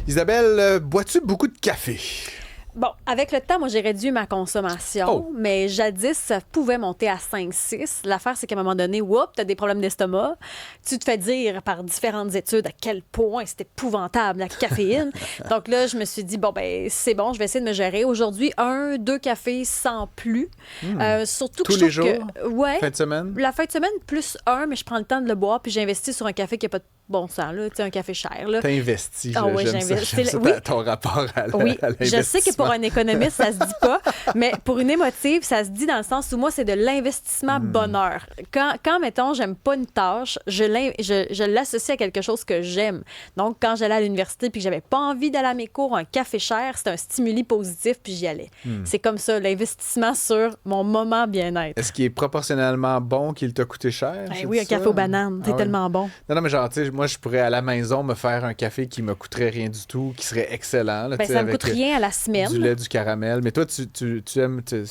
Isabelle, bois-tu beaucoup de café? Bon, avec le temps, moi, j'ai réduit ma consommation, Oh! mais jadis, ça pouvait monter à 5-6. L'affaire, c'est qu'à un moment donné, whoop, t'as des problèmes d'estomac. Tu te fais dire par différentes études à quel point c'est épouvantable, la caféine. Donc là, je me suis dit, bon, ben, c'est bon, je vais essayer de me gérer. Aujourd'hui, 1, 2 cafés sans plus. Surtout que Tous je les trouve jours? que, ouais, Fin de semaine? la fin de semaine, plus un, mais je prends le temps de le boire, puis j'investis sur un café qui n'a pas de bon sens, là. Tu sais, un café cher, là. T'as investi, Ah oui, j'aime ça, j'investis. j'aime ça, Oui. ton rapport à Oui, à je sais que pour l'investissement. un économiste, ça se dit pas, mais pour une émotive, ça se dit dans le sens où moi, c'est de l'investissement bonheur. Quand, mettons, j'aime pas une tâche, je l'associe à quelque chose que j'aime. Donc, quand j'allais à l'université puis que j'avais pas envie d'aller à mes cours, un café cher, c'était un stimuli positif puis j'y allais. C'est comme ça, l'investissement sur mon moment bien-être. Est-ce qu'il est proportionnellement bon qu'il t'a coûté cher? Ben c'est oui, un ça? café aux bananes, c'est Ah ouais. tellement bon. Non, non, mais genre, tu sais, moi, je pourrais à la maison me faire un café qui me coûterait rien du tout, qui serait excellent, là, Ben, tu sais, ça me avec coûte rien à la semaine. du lait, du caramel. Mais toi, tu aimes, tu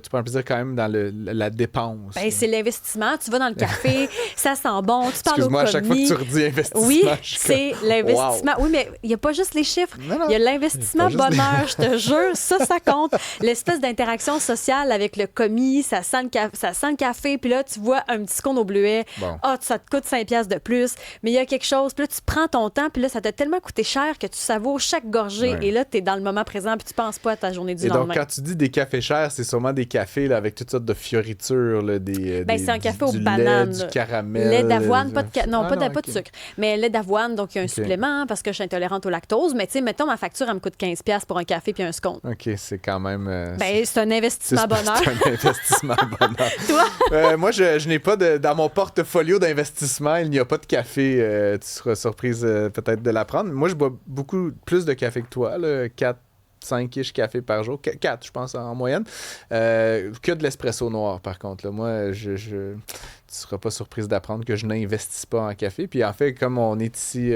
prends un plaisir quand même dans la dépense. Ben, c'est l'investissement. Tu vas dans le café, ça sent bon, tu parles au Excuse-moi, à chaque fois que commis. tu redis investissement, Oui, je suis c'est comme, l'investissement. wow. Oui, mais il n'y a pas juste les chiffres. Non, non. Il y a l'investissement Il y a pas juste bonheur, je te jure. Ça compte. L'espèce d'interaction sociale avec le commis, ça sent le café. Puis là, tu vois un petit cône au bleuet. Bon. Ah, ça te coûte 5 piastres de plus. Mais il y a quelque chose. Puis là, tu prends ton temps. Puis là, ça t'a tellement coûté cher que tu savoures chaque gorgée. Ouais. Et là, tu es dans le moment présent. Puis tu penses pas à ta journée du Et donc, lendemain. quand tu dis des cafés chers, c'est sûrement des cafés là, avec toutes sortes de fioritures, là, Ben, c'est un café aux du bananes, lait, là. du caramel. Lait d'avoine, pas de, non, Ah pas de, non, pas de ok. sucre, mais lait d'avoine, donc il y a un supplément parce que je suis intolérante au lactose. Mais tu sais, mettons, ma facture, elle me coûte 15$ pour un café puis un scone. OK, c'est quand même... Ben, c'est un investissement bonheur. C'est un investissement bonheur. Toi? Moi, je n'ai pas dans mon portfolio d'investissement, il n'y a pas de café. Tu seras surprise peut-être de l'apprendre. Moi, je bois beaucoup plus de café que toi, là, 4 5-ish cafés par jour. 4, je pense, en moyenne. Que de l'espresso noir, par contre. Là. Moi, tu ne seras pas surprise d'apprendre que je n'investis pas en café. Puis en fait, comme on est ici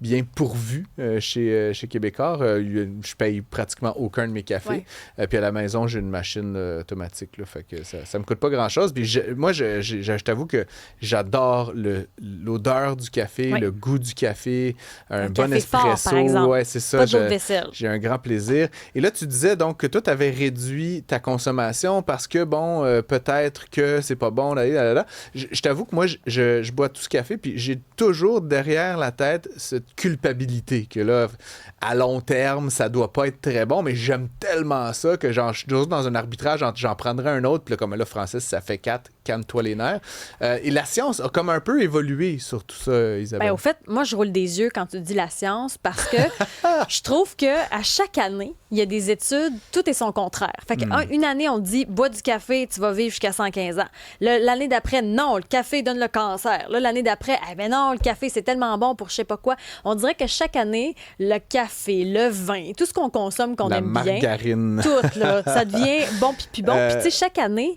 bien pourvu chez Québécois, je paye pratiquement aucun de mes cafés. Ouais. Puis à la maison, j'ai une machine automatique. Là, fait que ça ne me coûte pas grand-chose. Puis moi, je t'avoue que j'adore l'odeur du café, Ouais. le goût du café, un bon café fort, espresso. par exemple. Ouais, c'est ça. Pas d'eau de vaisselle. J'ai un grand plaisir. Et là, tu disais donc que toi, tu avais réduit ta consommation parce que, bon, peut-être que c'est pas bon. Là. Je t'avoue que moi, je bois tout ce café, puis j'ai toujours derrière la tête cette culpabilité que là, à long terme, ça doit pas être très bon, mais j'aime tellement ça que genre, je suis toujours dans un arbitrage, j'en prendrai un autre, puis là, comme là, Francis, ça fait 4, calme-toi les nerfs. Et la science a comme un peu évolué sur tout ça, Isabelle. Ben, au fait, moi, je roule des yeux quand tu dis la science parce que je trouve qu'à chaque année, il y a des études, tout est son contraire. Fait qu'une année, on te dit, bois du café, tu vas vivre jusqu'à 115 ans. L'année d'après, non, le café donne le cancer. Là, l'année d'après, eh ben non, le café, c'est tellement bon pour je sais pas quoi. On dirait que chaque année, le café, le vin, tout ce qu'on consomme, qu'on la aime bien, margarine. tout, là, ça devient bon puis bon. Puis, tu sais, chaque année,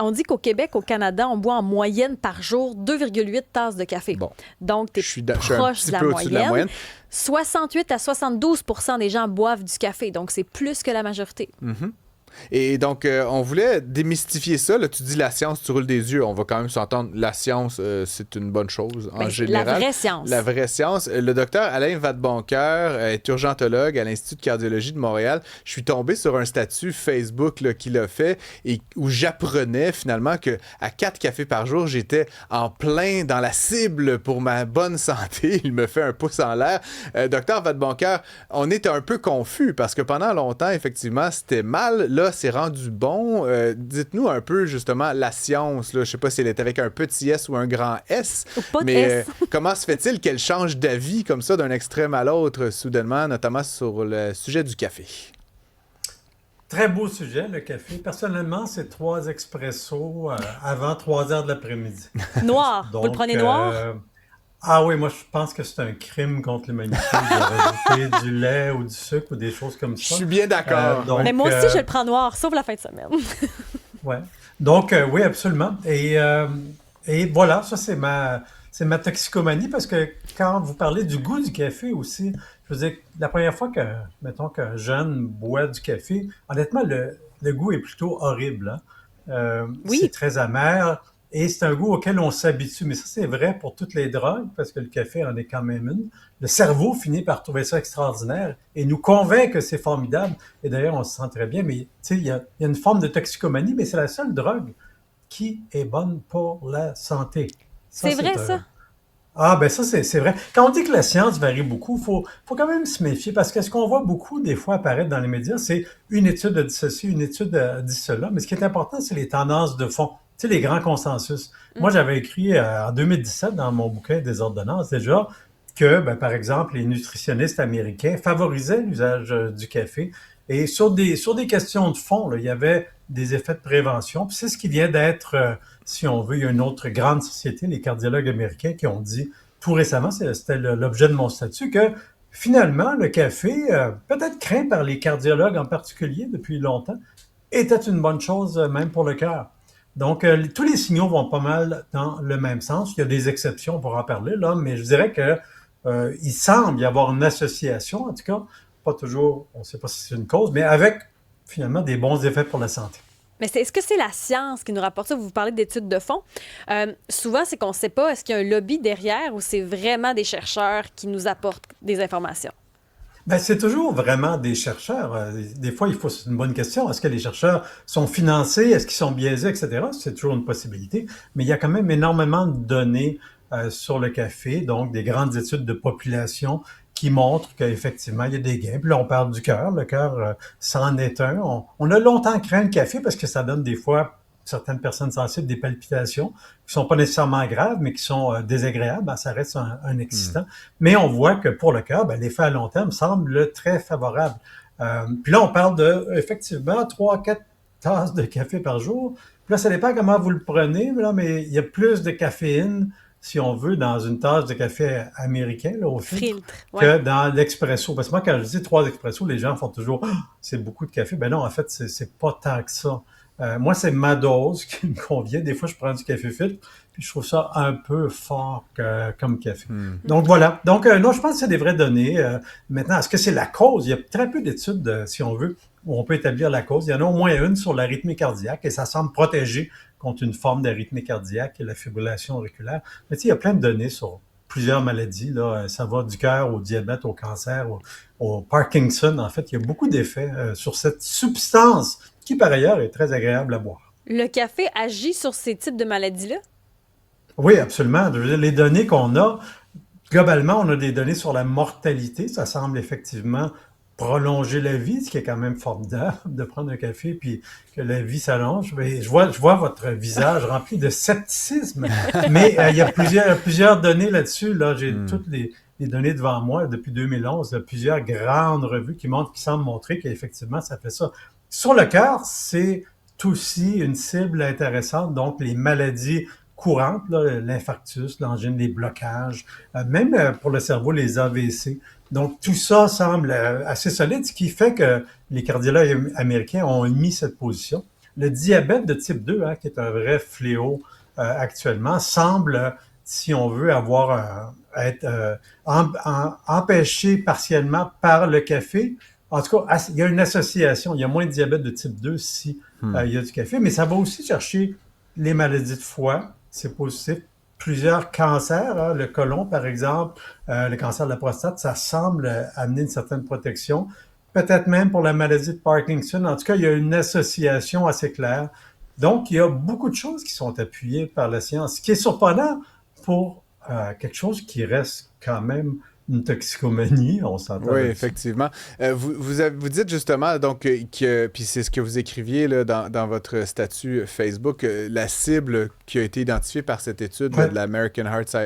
on dit qu'au Québec, au Canada, on boit en moyenne par jour 2,8 tasses de café. Bon. Donc, tu es Je suis un proche petit de la peu au-dessus de la moyenne. 68 à 72 des gens boivent du café. Donc, c'est plus que la majorité. Et donc, on voulait démystifier ça. Là, tu dis la science, tu roules des yeux. On va quand même s'entendre. La science, c'est une bonne chose en Ben, général. la vraie science. La vraie science. Le docteur Alain Vadeboncoeur est urgentologue à l'Institut de cardiologie de Montréal. Je suis tombé sur un statut Facebook là, qu'il a fait et où j'apprenais finalement qu'à 4 cafés par jour, j'étais en plein dans la cible pour ma bonne santé. Il me fait un pouce en l'air. Docteur Vadeboncoeur, on est un peu confus parce que pendant longtemps, effectivement, c'était mal. Là, c'est rendu bon. Dites-nous un peu, justement, la science. Là. Je sais pas si elle est avec un petit S ou un grand S. Ou pas de mais S. Comment se fait-il qu'elle change d'avis comme ça d'un extrême à l'autre, soudainement, notamment sur le sujet du café? Très beau sujet, le café. Personnellement, c'est 3 expressos avant 3 heures de l'après-midi. Noir. Vous le Donc, prenez noir? Ah oui, moi je pense que c'est un crime contre l'humanité de rajouter du lait ou du sucre ou des choses comme Je ça. suis bien d'accord. Donc, Mais moi aussi, je le prends noir, sauf la fin de semaine. ouais. Donc, oui, absolument. Et voilà, ça c'est ma toxicomanie parce que quand vous parlez du goût du café aussi, je veux dire, la première fois que, mettons, qu'un jeune boit du café, honnêtement, le goût est plutôt horrible. Hein. Oui. C'est très amer. et c'est un goût auquel on s'habitue. Mais ça, c'est vrai pour toutes les drogues, parce que le café en est quand même une. Le cerveau finit par trouver ça extraordinaire et nous convainc que c'est formidable. Et d'ailleurs, on se sent très bien. Mais tu sais, il y a une forme de toxicomanie, mais c'est la seule drogue qui est bonne pour la santé. Ça, C'est vrai, ça? Ah, ben ça, c'est vrai. Quand on dit que la science varie beaucoup, faut quand même se méfier parce que ce qu'on voit beaucoup des fois apparaître dans les médias, c'est une étude a dit ceci, une étude a dit cela. Mais ce qui est important, c'est les tendances de fond, tu sais, les grands consensus. Moi, j'avais écrit en 2017 dans mon bouquin des ordonnances déjà que, ben, par exemple, les nutritionnistes américains favorisaient l'usage du café. Et sur des questions de fond, là, il y avait des effets de prévention. Puis c'est ce qui vient d'être, si on veut, il y a une autre grande société, les cardiologues américains, qui ont dit tout récemment, c'était l'objet de mon statut, que finalement, le café, peut-être craint par les cardiologues en particulier depuis longtemps, était une bonne chose même pour le cœur. Donc, tous les signaux vont pas mal dans le même sens. Il y a des exceptions pour en parler, là, mais je dirais que il semble y avoir une association, en tout cas, pas toujours, on ne sait pas si c'est une cause, mais avec finalement des bons effets pour la santé. Mais est-ce que c'est la science qui nous rapporte ça? Vous parlez d'études de fond. Souvent, c'est qu'on ne sait pas, est-ce qu'il y a un lobby derrière ou c'est vraiment des chercheurs qui nous apportent des informations? Ben, c'est toujours vraiment des chercheurs. Des fois, c'est une bonne question. Est-ce que les chercheurs sont financés? Est-ce qu'ils sont biaisés, etc.? C'est toujours une possibilité. Mais il y a quand même énormément de données sur le café, donc des grandes études de population qui montrent qu'effectivement, il y a des gains. Puis là, on parle du cœur. Le cœur, c'en est un. On a longtemps craint le café parce que ça donne des fois, certaines personnes sensibles, des palpitations qui sont pas nécessairement graves, mais qui sont désagréables. Ben, ça reste un excitant. Mais on voit que pour le cœur, ben, l'effet à long terme semble très favorable. Puis là, on parle de, effectivement, 3 à 4 tasses de café par jour. Puis là, ça dépend comment vous le prenez, là, mais il y a plus de caféine, si on veut, dans une tasse de café américain, là, au filtre, que dans l'expresso. Parce que moi, quand je dis 3 expressos, les gens font toujours « Ah, c'est beaucoup de café ». Ben non, en fait, c'est pas tant que ça. Moi, c'est ma dose qui me convient. Des fois, je prends du café filtre, puis je trouve ça un peu fort comme café. Donc, voilà. Donc, non, je pense que c'est des vraies données. Maintenant, est-ce que c'est la cause? Il y a très peu d'études, si on veut, où on peut établir la cause. Il y en a au moins une sur l'arythmie cardiaque, et ça semble protéger contre une forme d'arythmie cardiaque, qui est la fibrillation auriculaire. Mais tu sais, il y a plein de données sur plusieurs maladies. Là. Ça va du cœur au diabète, au cancer, au Parkinson. En fait, il y a beaucoup d'effets sur cette substance qui, par ailleurs, est très agréable à boire. Le café agit sur ces types de maladies-là? Oui, absolument. Les données qu'on a, globalement, on a des données sur la mortalité. Ça semble effectivement prolonger la vie, ce qui est quand même formidable de prendre un café puis que la vie s'allonge. Mais je vois votre visage rempli de scepticisme. Mais il y a plusieurs données là-dessus. Là, j'ai toutes les données devant moi depuis 2011. Il y a plusieurs grandes revues qui semblent montrer qu'effectivement, ça fait ça. Sur le cœur, c'est aussi une cible intéressante. Donc, les maladies courantes, là, l'infarctus, l'angine, les blocages, même pour le cerveau, les AVC. Donc, tout ça semble assez solide, ce qui fait que les cardiologues américains ont mis cette position. Le diabète de type 2, qui est un vrai fléau actuellement, semble, si on veut, être empêché partiellement par le café. En tout cas, il y a une association. Il y a moins de diabète de type 2 si il y a du café, mais ça va aussi chercher les maladies de foie. C'est positif. Plusieurs cancers, le côlon par exemple, le cancer de la prostate, ça semble amener une certaine protection. Peut-être même pour la maladie de Parkinson. En tout cas, il y a une association assez claire. Donc, il y a beaucoup de choses qui sont appuyées par la science, ce qui est surprenant pour quelque chose qui reste quand même une toxicomanie, on s'entend. Oui, effectivement. Vous dites justement, donc, puis c'est ce que vous écriviez là, dans votre statut Facebook, la cible qui a été identifiée par cette étude là, de l'American Heart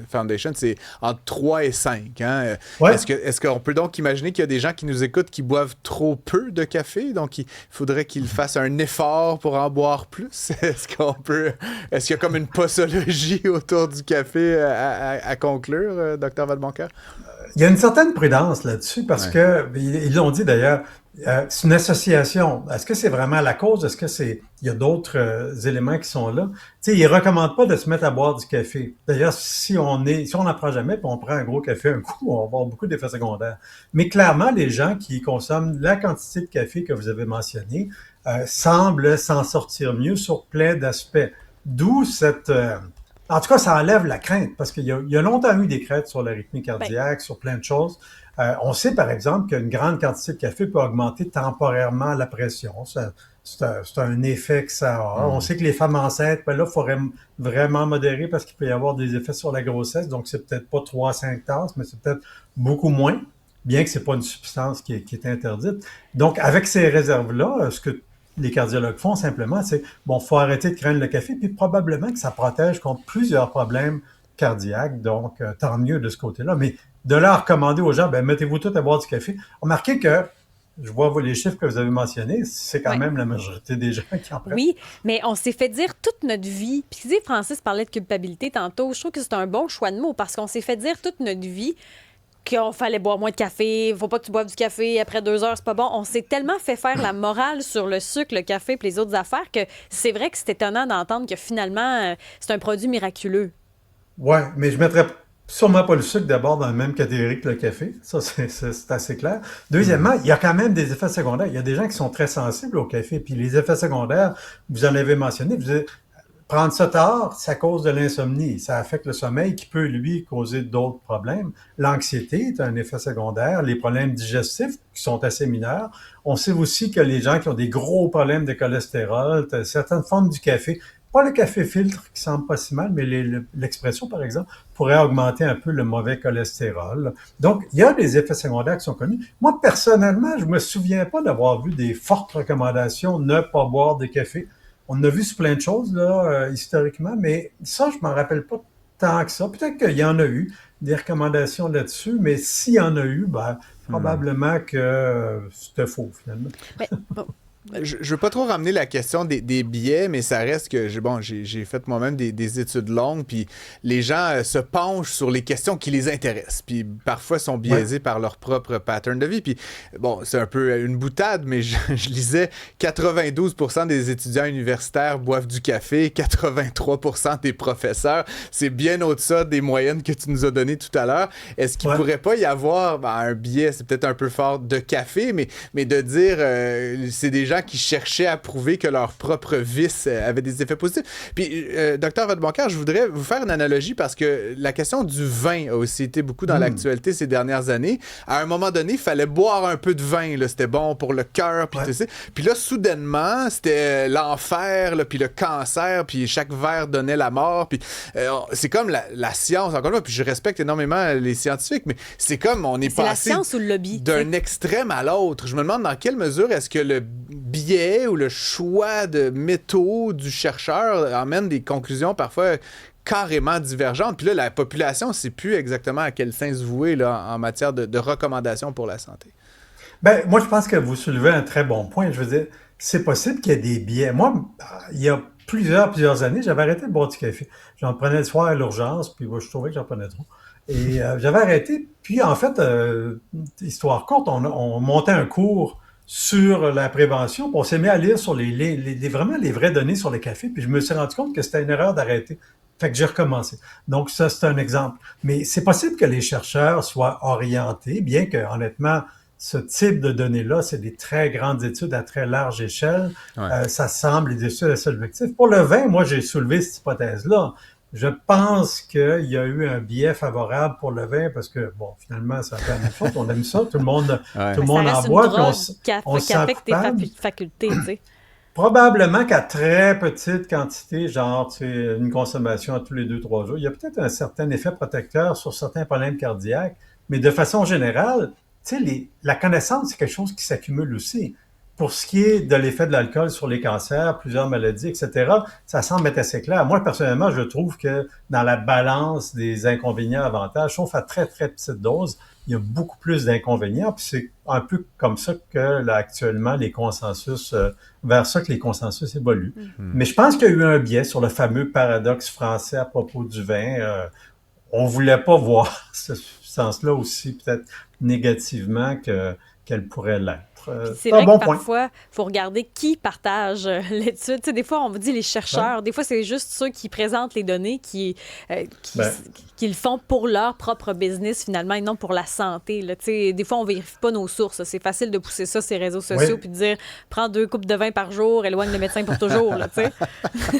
Foundation, c'est entre 3 et 5. Hein? Est-ce qu'on peut donc imaginer qu'il y a des gens qui nous écoutent qui boivent trop peu de café, donc il faudrait qu'ils fassent un effort pour en boire plus? Est-ce qu'il y a comme une posologie autour du café à conclure, Dr Vadeboncoeur? Il y a une certaine prudence là-dessus parce que, ils l'ont dit d'ailleurs, c'est une association. Est-ce que c'est vraiment la cause? Est-ce que il y a d'autres éléments qui sont là? Tu sais, ils recommandent pas de se mettre à boire du café. D'ailleurs, si on n'en prend jamais puis on prend un gros café un coup, on va avoir beaucoup d'effets secondaires. Mais clairement, les gens qui consomment la quantité de café que vous avez mentionné semblent s'en sortir mieux sur plein d'aspects. D'où cette... en tout cas, ça enlève la crainte, parce qu'il y a longtemps eu des craintes sur l'arythmie Ben, cardiaque, sur plein de choses. On sait, par exemple, qu'une grande quantité de café peut augmenter temporairement la pression. C'est un effet que ça a. On sait que les femmes enceintes, ben là, il faudrait vraiment modérer parce qu'il peut y avoir des effets sur la grossesse. Donc, c'est peut-être pas 3 à 5 tasses, mais c'est peut-être beaucoup moins, bien que c'est pas une substance qui est interdite. Donc, avec ces réserves-là, ce que les cardiologues font simplement, c'est, bon, faut arrêter de craindre le café, puis probablement que ça protège contre plusieurs problèmes cardiaques, donc tant mieux de ce côté-là. Mais de là à recommander aux gens, ben, mettez-vous tout à boire du café. Remarquez que, je vois les chiffres que vous avez mentionnés, c'est quand ouais. même la majorité des gens qui en prennent. Oui, mais on s'est fait dire toute notre vie. Puis, tu sais, Francis parlait de culpabilité tantôt. Je trouve que c'est un bon choix de mots parce qu'on s'est fait dire toute notre vie qu'il fallait boire moins de café, faut pas que tu boives du café après 2 heures, c'est pas bon. On s'est tellement fait faire la morale sur le sucre, le café et les autres affaires que c'est vrai que c'est étonnant d'entendre que finalement, c'est un produit miraculeux. Ouais, mais je mettrais sûrement pas le sucre d'abord dans la même catégorie que le café. Ça, c'est assez clair. Deuxièmement, il y a quand même des effets secondaires. Il y a des gens qui sont très sensibles au café. Puis les effets secondaires, vous en avez mentionné, prendre ça tard, ça cause de l'insomnie. Ça affecte le sommeil qui peut, lui, causer d'autres problèmes. L'anxiété est un effet secondaire. Les problèmes digestifs, qui sont assez mineurs. On sait aussi que les gens qui ont des gros problèmes de cholestérol, certaines formes du café, pas le café filtre qui semble pas si mal, mais l'expression, par exemple, pourrait augmenter un peu le mauvais cholestérol. Donc, il y a des effets secondaires qui sont connus. Moi, personnellement, je me souviens pas d'avoir vu des fortes recommandations ne pas boire de café. On a vu sur plein de choses, là, historiquement, mais ça, je m'en rappelle pas tant que ça. Peut-être qu'il y en a eu des recommandations là-dessus, mais s'il y en a eu, ben, probablement que c'était faux, finalement. Mais, bon, Je veux pas trop ramener la question des billets, mais ça reste que j'ai fait moi-même des études longues, puis les gens se penchent sur les questions qui les intéressent, puis parfois sont biaisés Ouais. par leur propre pattern de vie. Puis bon, c'est un peu une boutade, mais je lisais 92% des étudiants universitaires boivent du café, 83% des professeurs. C'est bien au-delà des moyennes que tu nous as données tout à l'heure. Est-ce qu'il Ouais. pourrait pas y avoir un biais, c'est peut-être un peu fort, de café, mais de dire c'est des gens qui cherchaient à prouver que leur propre vice avait des effets positifs. Puis, docteur Vadeboncoeur, je voudrais vous faire une analogie parce que la question du vin a aussi été beaucoup dans l'actualité ces dernières années. À un moment donné, il fallait boire un peu de vin, là, c'était bon pour le cœur, puis tu sais. Puis là, soudainement, c'était l'enfer, là, puis le cancer, puis chaque verre donnait la mort. Puis c'est comme la science, encore une fois, puis je respecte énormément les scientifiques, mais c'est comme on est c'est la passé science ou le lobby. d'un extrême à l'autre. Je me demande dans quelle mesure est-ce que le biais ou le choix de métaux du chercheur emmène des conclusions parfois carrément divergentes. Puis là, la population ne sait plus exactement à quel sein se vouer là, en matière de recommandations pour la santé. Ben, moi, je pense que vous soulevez un très bon point. Je veux dire, c'est possible qu'il y ait des biais. Moi, il y a plusieurs années, j'avais arrêté de boire du café. J'en prenais le soir à l'urgence, puis moi, je trouvais que j'en prenais trop. Et j'avais arrêté. Puis, en fait, histoire courte, on montait un cours sur la prévention, puis on s'est mis à lire sur vraiment les vraies données sur le café, puis je me suis rendu compte que c'était une erreur d'arrêter. Fait que j'ai recommencé. Donc, ça, c'est un exemple. Mais c'est possible que les chercheurs soient orientés, bien que, honnêtement, ce type de données-là, c'est des très grandes études à très large échelle. Ouais. Ça semble des études à seul objectif. Pour le vin, moi, j'ai soulevé cette hypothèse-là. Je pense qu'il y a eu un biais favorable pour le vin parce que, bon, finalement, ça fait la même chose. On aime ça. Tout le monde, Ouais. tout le Ça monde reste en une boit. Puis drogue on se qui sent affecte tes coupable. facultés, tu sais. Probablement qu'à très petite quantité, genre tu sais, une consommation à tous les 2, 3 jours, il y a peut-être un certain effet protecteur sur certains problèmes cardiaques, mais de façon générale, tu sais, la connaissance, c'est quelque chose qui s'accumule aussi. Pour ce qui est de l'effet de l'alcool sur les cancers, plusieurs maladies, etc., ça semble être assez clair. Moi, personnellement, je trouve que dans la balance des inconvénients-avantages, sauf à très, très petite dose, il y a beaucoup plus d'inconvénients. Puis c'est un peu comme ça que, là, actuellement, les consensus, vers ça que les consensus évoluent. Mais je pense qu'il y a eu un biais sur le fameux paradoxe français à propos du vin. On voulait pas voir ce sens-là aussi peut-être négativement qu'elle pourrait l'être. C'est C'est un vrai bon que point. parfois, il faut regarder qui partage l'étude. Tu sais, des fois, on vous dit les chercheurs. Des fois, c'est juste ceux qui présentent les données Ben, qui le font pour leur propre business, finalement, et non pour la santé. Là. Tu sais, des fois, on ne vérifie pas nos sources. C'est facile de pousser ça sur les réseaux sociaux oui. puis de dire prends 2 coupes de vin par jour, éloigne le médecin pour toujours. Là, tu sais.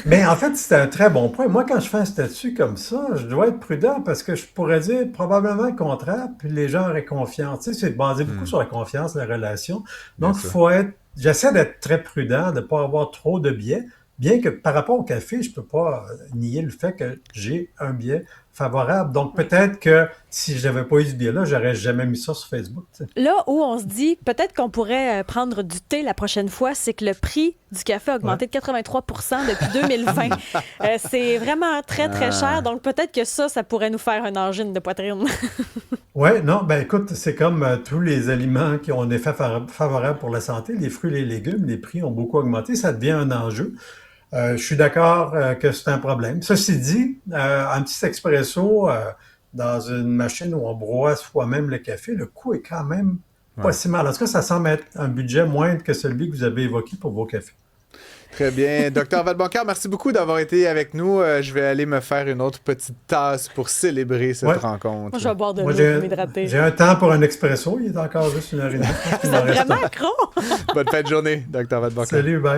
Mais en fait, c'est un très bon point. Moi, quand je fais un statut comme ça, je dois être prudent parce que je pourrais dire probablement le contraire, puis les gens auraient confiance. Tu sais, c'est basé beaucoup sur la confiance, la relation. Bien Donc, sûr. j'essaie d'être très prudent, de ne pas avoir trop de biais, bien que par rapport au café, je ne peux pas nier le fait que j'ai un biais favorable. Donc, peut-être que si je n'avais pas eu ce biais-là, j'aurais jamais mis ça sur Facebook. Tu sais. Là où on se dit peut-être qu'on pourrait prendre du thé la prochaine fois, c'est que le prix du café a augmenté de 83 depuis 2020. C'est vraiment très, très cher. Donc peut-être que ça pourrait nous faire une angine de poitrine. Oui, non, ben écoute, c'est comme tous les aliments qui ont un effet favorable pour la santé, les fruits et les légumes, les prix ont beaucoup augmenté, ça devient un enjeu. Je suis d'accord que c'est un problème. Ceci dit, un petit expresso dans une machine où on broie soi-même le café, le coût est quand même pas Ouais. si mal. En tout cas, ça semble être un budget moindre que celui que vous avez évoqué pour vos cafés. Très bien. Docteur Vadeboncoeur, merci beaucoup d'avoir été avec nous. Je vais aller me faire une autre petite tasse pour célébrer cette Ouais. rencontre. Moi, je vais boire de Moi, l'eau pour m'hydrater. j'ai un temps pour un expresso. Il est encore juste 1h30. Vous êtes vraiment accro! Bonne fin de journée, Docteur Vadeboncoeur. Salut, bye.